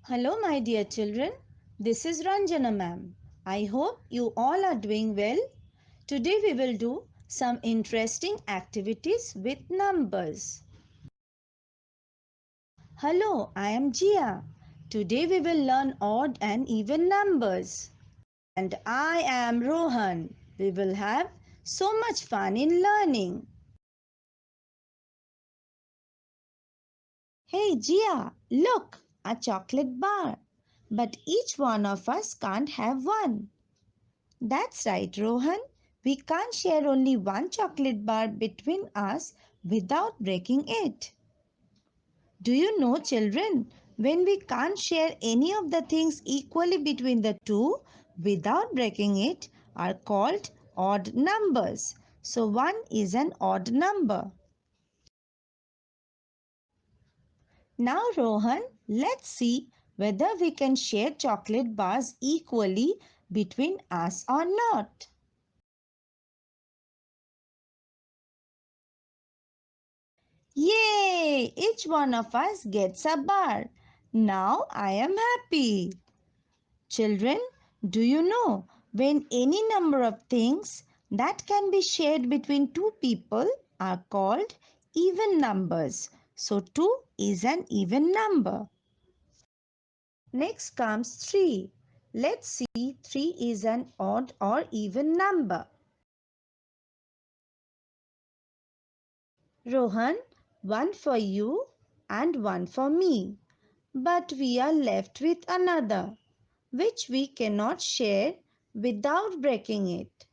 Hello, my dear children. This is Ranjana ma'am. I hope you all are doing well. Today we will do some interesting activities with numbers. Hello, I am Jia. Today we will learn odd and even numbers. And I am Rohan. We will have so much fun in learning. Hey Jia, look, a chocolate bar. But each one of us can't have one. That's right, Rohan. We can't share only one chocolate bar between us without breaking it. Do you know, children, when we can't share any of the things equally between the two without breaking it are called odd numbers. So 1 is an odd number. Now, Rohan, let's see whether we can share chocolate bars equally between us or not. Yay! Each one of us gets a bar. Now I am happy. Children, do you know when any number of things that can be shared between two people are called even numbers? So 2 is an even number. Next comes 3. Let's see 3 is an odd or even number. Rohan, 1 for you and 1 for me. But we are left with another, which we cannot share without breaking it.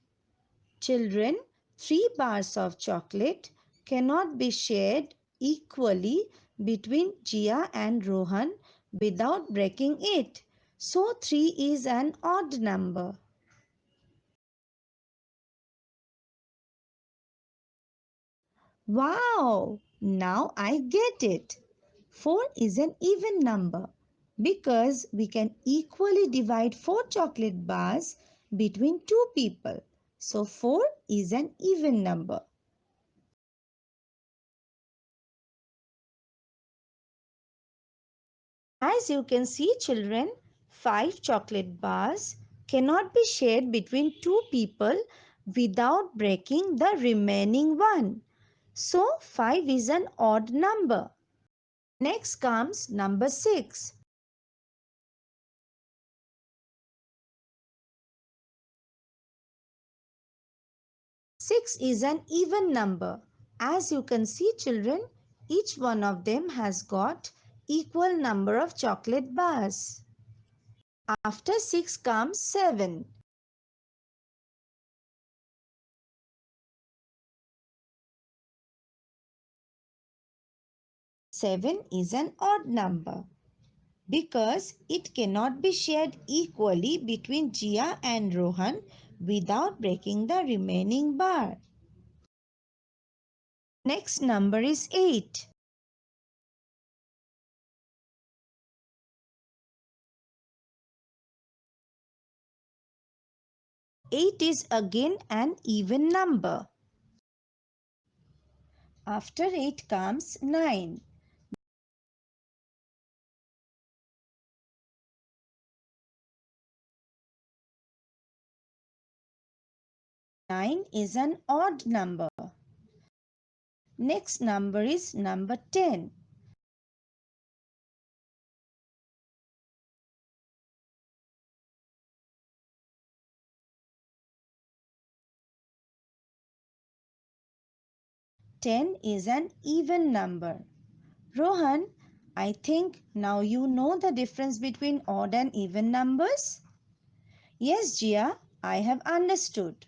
Children, 3 bars of chocolate cannot be shared equally between Jia and Rohan without breaking it. So 3 is an odd number. Wow! Now I get it. 4 is an even number because we can equally divide 4 chocolate bars between 2 people. So 4 is an even number. As you can see, children, 5 chocolate bars cannot be shared between 2 people without breaking the remaining one. So 5 is an odd number. Next comes number 6. 6 is an even number. As you can see, children, each one of them has got equal number of chocolate bars. After 6 comes 7. 7 is an odd number because it cannot be shared equally between Jia and Rohan without breaking the remaining bar. Next number is 8. 8 is again an even number. After 8 comes 9. 9 is an odd number. Next number is number 10. 10 is an even number. Rohan, I think now you know the difference between odd and even numbers? Yes, Jia, I have understood.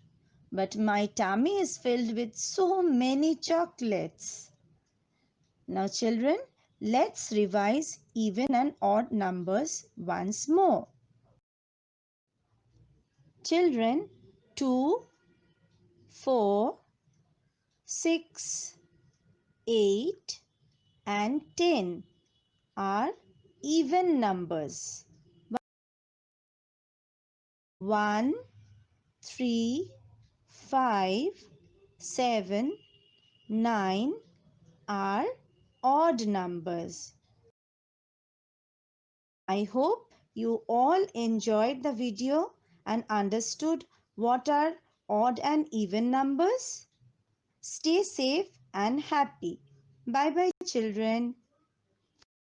But my tummy is filled with so many chocolates. Now, children, let's revise even and odd numbers once more. Children, 2, 4, 6, 8 and 10 are even numbers. 1, 3, 5, 7, 9 are odd numbers. I hope you all enjoyed the video and understood what are odd and even numbers. Stay safe and happy. Bye bye, children.